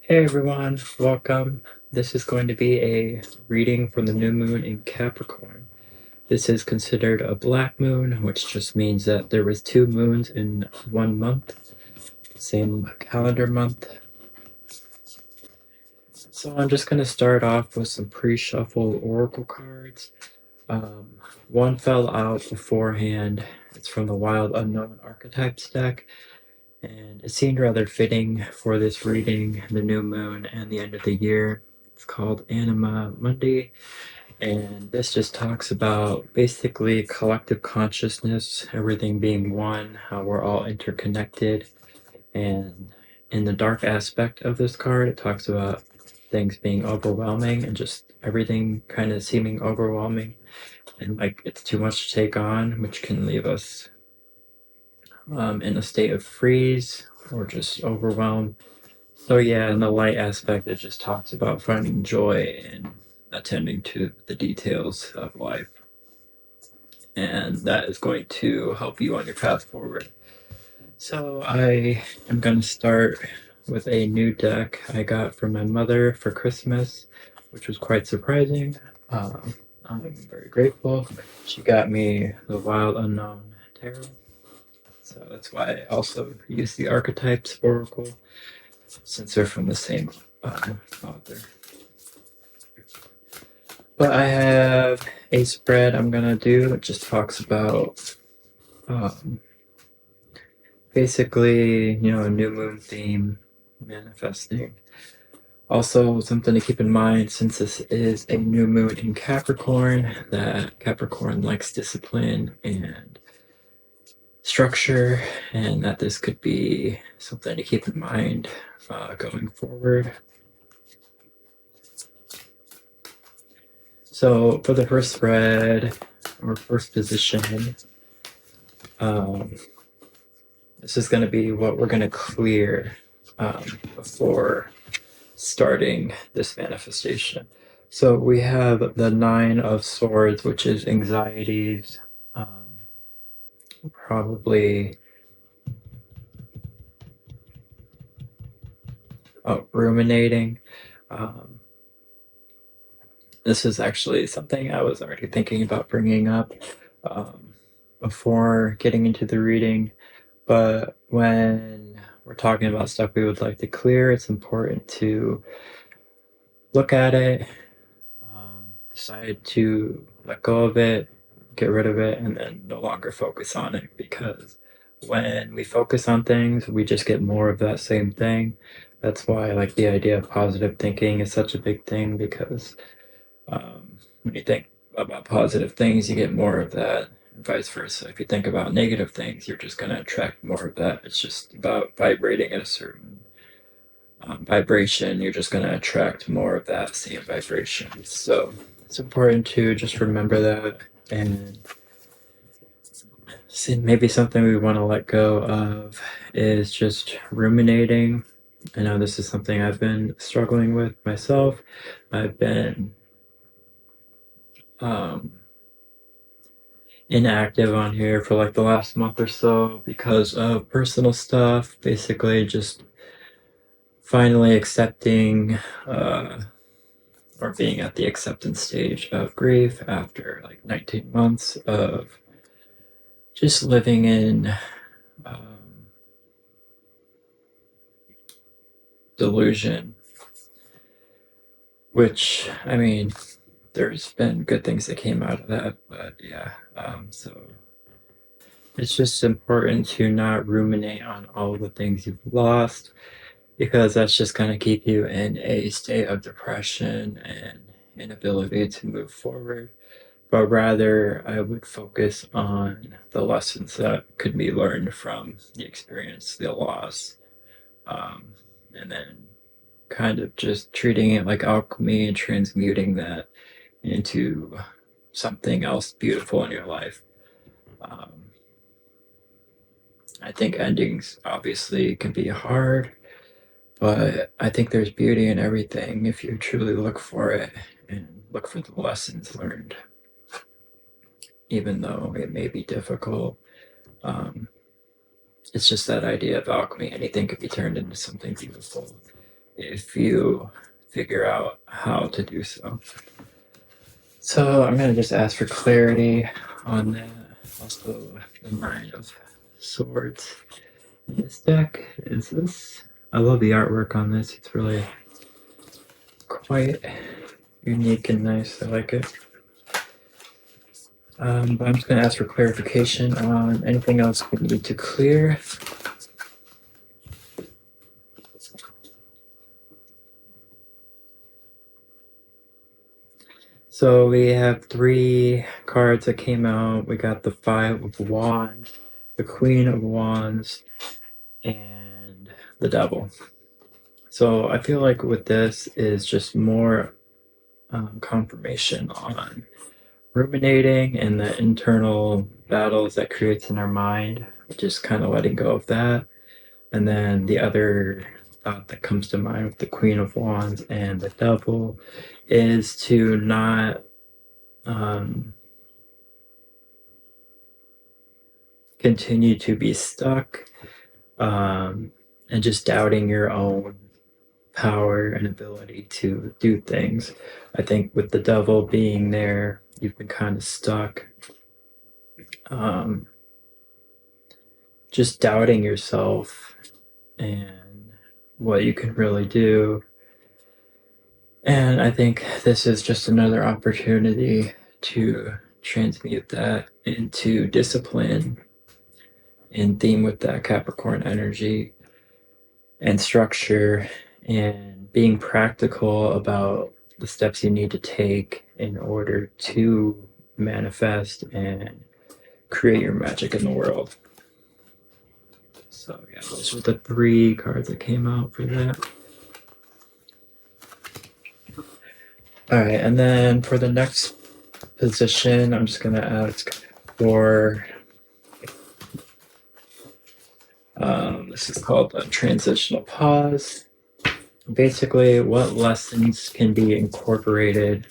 Hey everyone, welcome. This is going to be a reading from the new moon in Capricorn. This is considered a black moon, which just means that there was 2 moons in 1 month, same calendar month. So I'm just going to start off with some pre-shuffle oracle cards. One fell out beforehand. It's from the Wild Unknown Archetypes deck. And it seemed rather fitting for this reading, the new moon and the end of the year. It's called Anima Mundi, and this just talks about basically collective consciousness, everything being one, how we're all interconnected. And in the dark aspect of this card, it talks about things being overwhelming and just everything kind of seeming overwhelming and like it's too much to take on, which can leave us in a state of freeze or just overwhelmed. So yeah, in the light aspect, it just talks about finding joy and attending to the details of life. And that is going to help you on your path forward. So I am going to start with a new deck I got from my mother for Christmas, which was quite surprising. I'm very grateful. She got me the Wild Unknown Tarot. So that's why I also use the Archetypes Oracle, since they're from the same author. But I have a spread I'm gonna do. It just talks about basically, a new moon theme, manifesting. Also, something to keep in mind, since this is a new moon in Capricorn, that Capricorn likes discipline and structure, and that this could be something to keep in mind going forward. So for the first spread, or first position, this is going to be what we're going to clear before starting this manifestation. So we have the 9 of Swords, which is anxieties, probably ruminating. This is actually something I was already thinking about bringing up before getting into the reading, but when we're talking about stuff we would like to clear, it's important to look at it, decide to let go of it, get rid of it, and then no longer focus on it, because when we focus on things, we just get more of that same thing. That's why like the idea of positive thinking is such a big thing, because when you think about positive things, you get more of that, and vice versa. If you think about negative things, you're just going to attract more of that. It's just about vibrating at a certain vibration. You're just going to attract more of that same vibration. So it's important to just remember that, and maybe something we want to let go of is just ruminating. I know this is something I've been struggling with myself. I've been inactive on here for like the last month or so because of personal stuff, basically just finally accepting or being at the acceptance stage of grief after like 19 months of just living in delusion, which, I mean, there's been good things that came out of that, but yeah, so it's just important to not ruminate on all the things you've lost, because that's just going to keep you in a state of depression and inability to move forward. But rather, I would focus on the lessons that could be learned from the experience, the loss, and then kind of just treating it like alchemy and transmuting that into something else beautiful in your life. I think endings obviously can be hard, but I think there's beauty in everything if you truly look for it and look for the lessons learned, even though it may be difficult. It's just that idea of alchemy. Anything could be turned into something beautiful if you figure out how to do so. So I'm going to just ask for clarity on that. Also, the Nine of Swords. This deck is this. I love the artwork on this. It's really quite unique and nice. I like it. But I'm just going to ask for clarification on anything else we need to clear. So we have 3 cards that came out. We got the 5 of Wands, the Queen of Wands, and the Devil. So I feel like with this is just more confirmation on ruminating and the internal battles that creates in our mind, just kind of letting go of that. And then the other thought that comes to mind with the Queen of Wands and the Devil is to not continue to be stuck and just doubting your own power and ability to do things. I think with the Devil being there, you've been kind of stuck. Just doubting yourself and what you can really do. And I think this is just another opportunity to transmute that into discipline in theme with that Capricorn energy and structure and being practical about the steps you need to take in order to manifest and create your magic in the world. So yeah, those are the 3 cards that came out for that. All right, and then for the next position, I'm just gonna ask for this is called a transitional pause. Basically, what lessons can be incorporated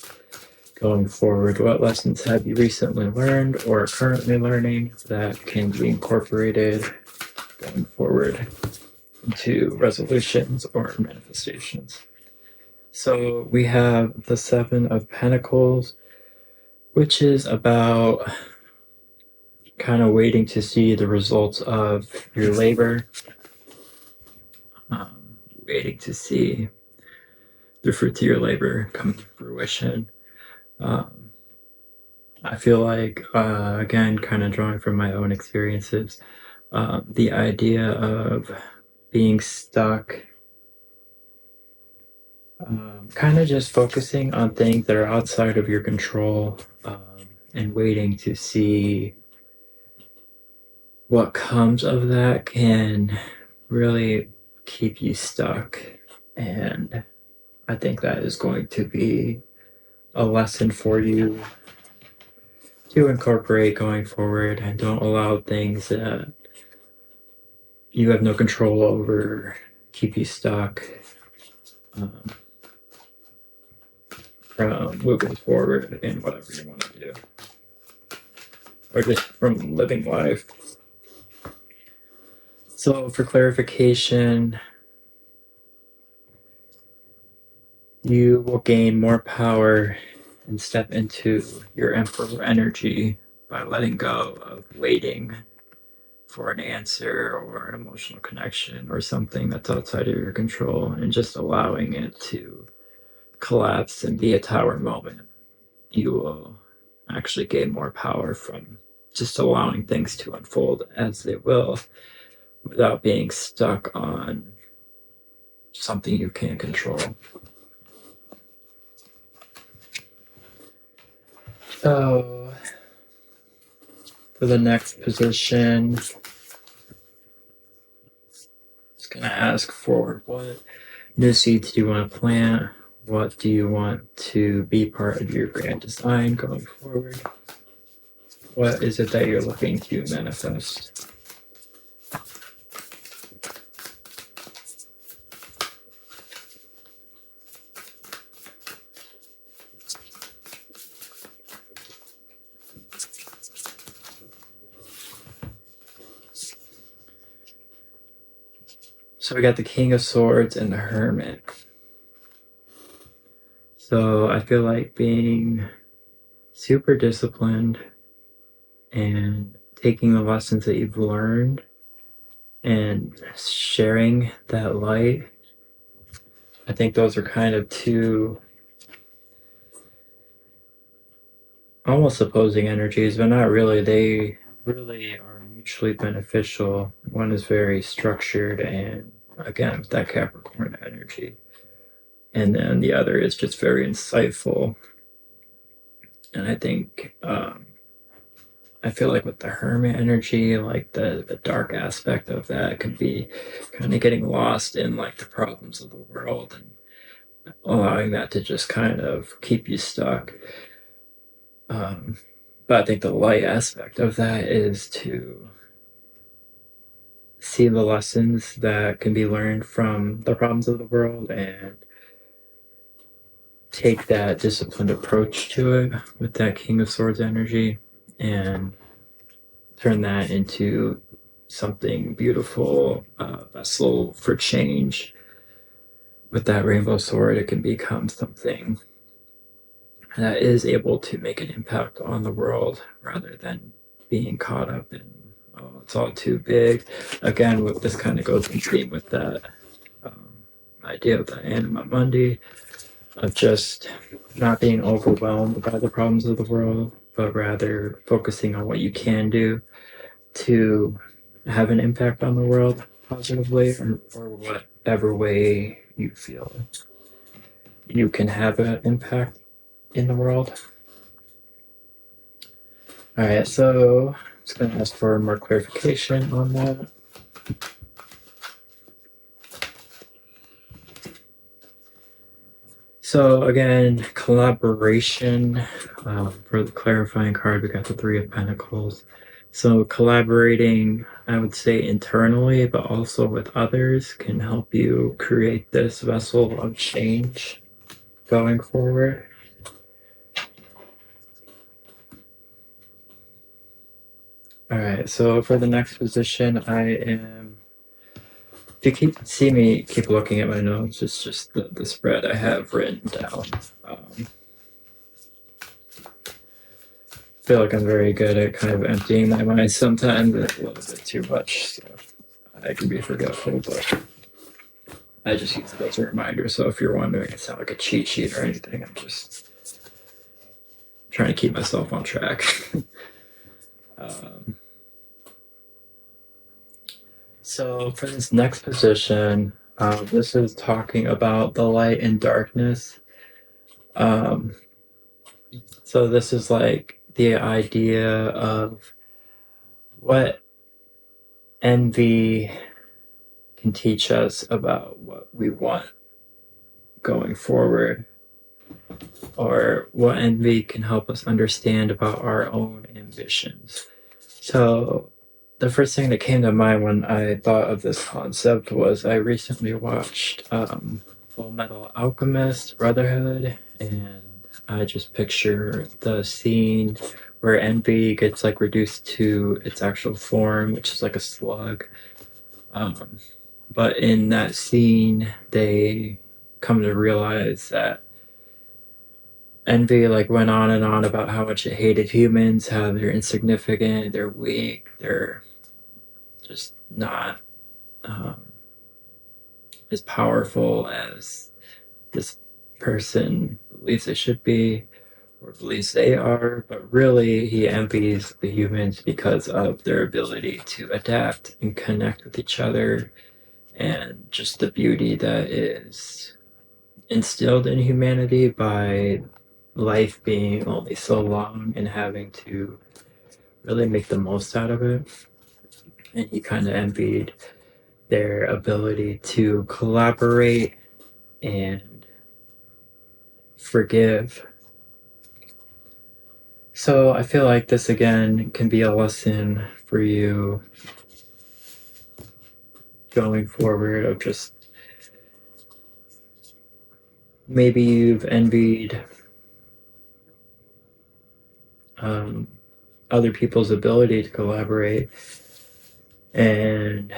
going forward? What lessons have you recently learned or are currently learning that can be incorporated going forward into resolutions or manifestations? So we have the 7 of Pentacles, which is about kind of waiting to see the results of your labor, waiting to see the fruits of your labor come to fruition. I feel like, again, kind of drawing from my own experiences, the idea of being stuck, kind of just focusing on things that are outside of your control, and waiting to see what comes of that can really keep you stuck. And I think that is going to be a lesson for you to incorporate going forward, and don't allow things that you have no control over keep you stuck from moving forward in whatever you want to do, or just from living life. So for clarification, you will gain more power and step into your Emperor energy by letting go of waiting for an answer or an emotional connection or something that's outside of your control, and just allowing it to collapse and be a tower moment. You will actually gain more power from just allowing things to unfold as they will, without being stuck on something you can't control. So for the next position, just gonna ask for what new seeds do you want to plant? What do you want to be part of your grand design going forward? What is it that you're looking to manifest? So we got the King of Swords and the Hermit. So I feel like being super disciplined and taking the lessons that you've learned and sharing that light. I think those are kind of two almost opposing energies, but not really. They really are mutually beneficial. One is very structured and, again, with that Capricorn energy. And then the other is just very insightful. And I think, I feel like with the Hermit energy, like the dark aspect of that could be kind of getting lost in like the problems of the world and allowing that to just kind of keep you stuck. But I think the light aspect of that is to see the lessons that can be learned from the problems of the world and take that disciplined approach to it with that King of Swords energy and turn that into something beautiful, a vessel for change. With that rainbow sword, it can become something that is able to make an impact on the world rather than being caught up in, oh, it's all too big. Again, this kind of goes in theme with that idea of the Anima Mundi, of just not being overwhelmed by the problems of the world, but rather focusing on what you can do to have an impact on the world positively, or whatever way you feel you can have an impact in the world. All right, so I'm just going to ask for more clarification on that. So again, collaboration. For the clarifying card, we got the Three of Pentacles. So collaborating, I would say internally, but also with others, can help you create this vessel of change going forward. All right, so for the next position, I am, if you see me keep looking at my notes, it's just the spread I have written down. I feel like I'm very good at kind of emptying my mind sometimes, a little bit too much, so I can be forgetful, but I just use it as a reminder. So if you're wondering, it's not like a cheat sheet or anything. I'm just trying to keep myself on track. So for this next position, this is talking about the light and darkness. So this is like the idea of what envy can teach us about what we want going forward, or what envy can help us understand about our own ambitions. So the first thing that came to mind when I thought of this concept was I recently watched Full Metal Alchemist Brotherhood, and I just picture the scene where envy gets like reduced to its actual form, which is like a slug. But in that scene, they come to realize that envy like went on and on about how much it hated humans, how they're insignificant, they're weak, they're just not as powerful as this person believes they should be or believes they are, but really he envies the humans because of their ability to adapt and connect with each other, and just the beauty that is instilled in humanity by life being only so long and having to really make the most out of it. And he kind of envied their ability to collaborate and forgive. So I feel like this again can be a lesson for you going forward, of just maybe you've envied other people's ability to collaborate, and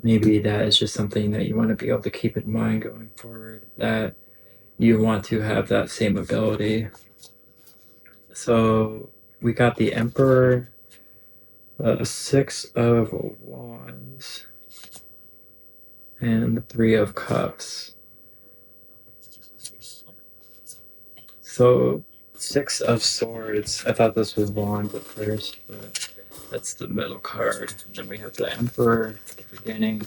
maybe that is just something that you want to be able to keep in mind going forward, that you want to have that same ability. So we got the Emperor, the Six of Wands, and the Three of Cups. So Six of Swords, I thought this was Wands at first, but that's the middle card. And then we have the Emperor at the beginning,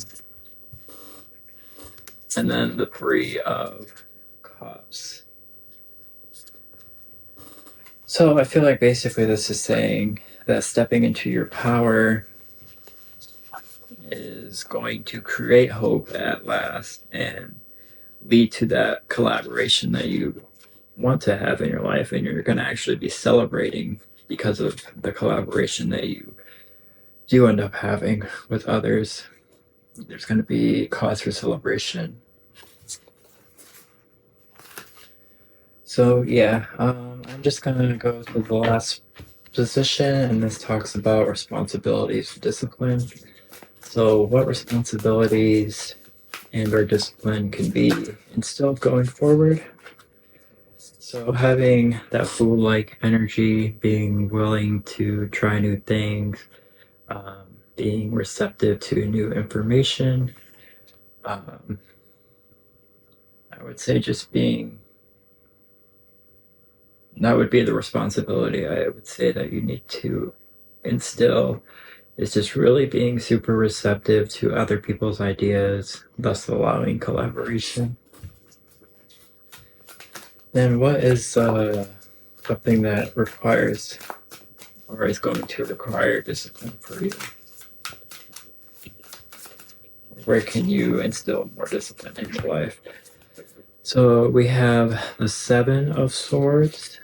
and then the Three of Cups. So I feel like basically this is saying that stepping into your power is going to create hope at last and lead to that collaboration that you want to have in your life, and you're going to actually be celebrating because of the collaboration that you do end up having with others. There's going to be cause for celebration. So yeah, I'm just going to go to the last position, and this talks about responsibilities and discipline. So what responsibilities and or discipline can be instilled going forward? So having that fool-like energy, being willing to try new things, being receptive to new information. I would say just being, that would be the responsibility I would say that you need to instill, is just really being super receptive to other people's ideas, thus allowing collaboration. Then what is something that requires or is going to require discipline for you? Where can you instill more discipline in your life? So we have the Seven of Swords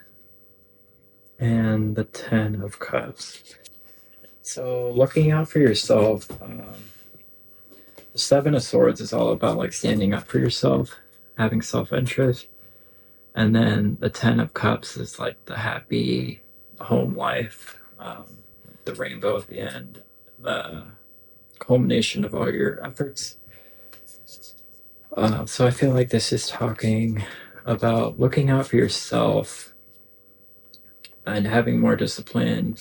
and the Ten of Cups. So looking out for yourself, the Seven of Swords is all about like standing up for yourself, having self-interest. And then the Ten of Cups is like the happy home life, the rainbow at the end, the culmination of all your efforts. So I feel like this is talking about looking out for yourself, and having more discipline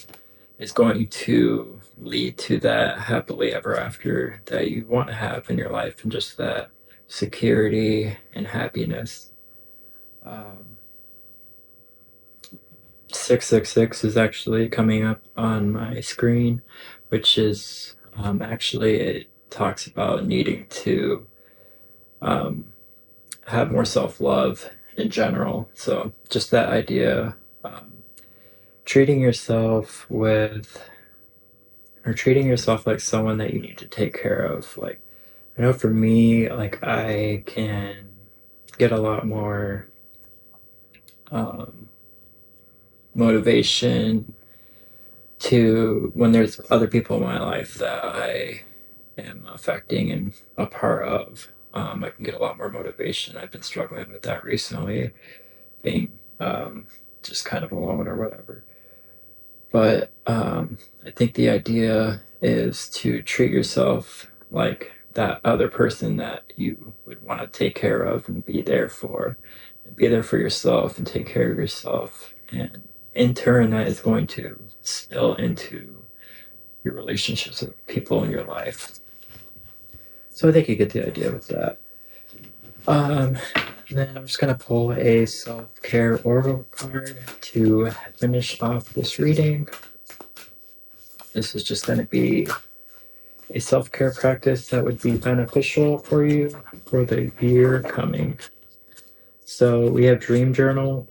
is going to lead to that happily ever after that you want to have in your life, and just that security and happiness. 666 is actually coming up on my screen, which is actually, it talks about needing to have more self-love in general. So just that idea, treating yourself like someone that you need to take care of. Like, I know for me, like I can get a lot more motivation to when there's other people in my life that I am affecting and a part of. I can get a lot more motivation. I've been struggling with that recently, being just kind of alone or whatever. But I think the idea is to treat yourself like that other person that you would want to take care of and be there for, and be there for yourself and take care of yourself. And in turn, that is going to spill into your relationships with people in your life. So I think you get the idea with that. Then I'm just going to pull a self-care oracle card to finish off this reading. This is just going to be a self-care practice that would be beneficial for you for the year coming. So we have Dream Journal.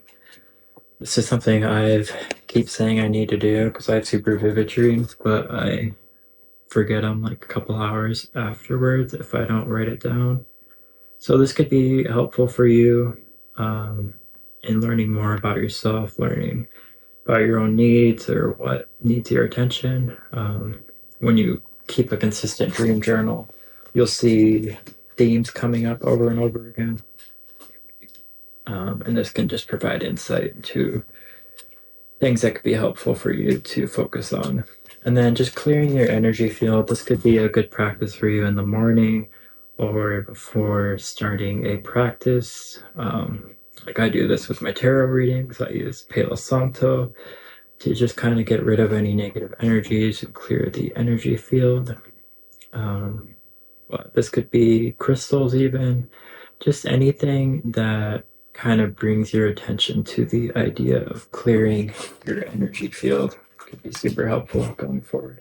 This is something I keep saying I need to do because I have super vivid dreams, but I forget them like a couple hours afterwards if I don't write it down. So this could be helpful for you in learning more about yourself, learning about your own needs or what needs your attention. When you keep a consistent dream journal, you'll see themes coming up over and over again. And this can just provide insight into things that could be helpful for you to focus on And then just clearing your energy field. This could be a good practice for you in the morning or before starting a practice. Like I do this with my tarot readings. I use Palo Santo to just kind of get rid of any negative energies and clear the energy field. But this could be crystals, even just anything that kind of brings your attention to the idea of clearing your energy field could be super helpful going forward.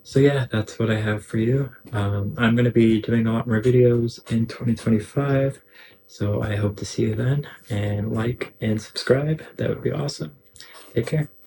So yeah, that's what I have for you. I'm going to be doing a lot more videos in 2025, so I hope to see you then, and like and subscribe. That would be awesome. Take care.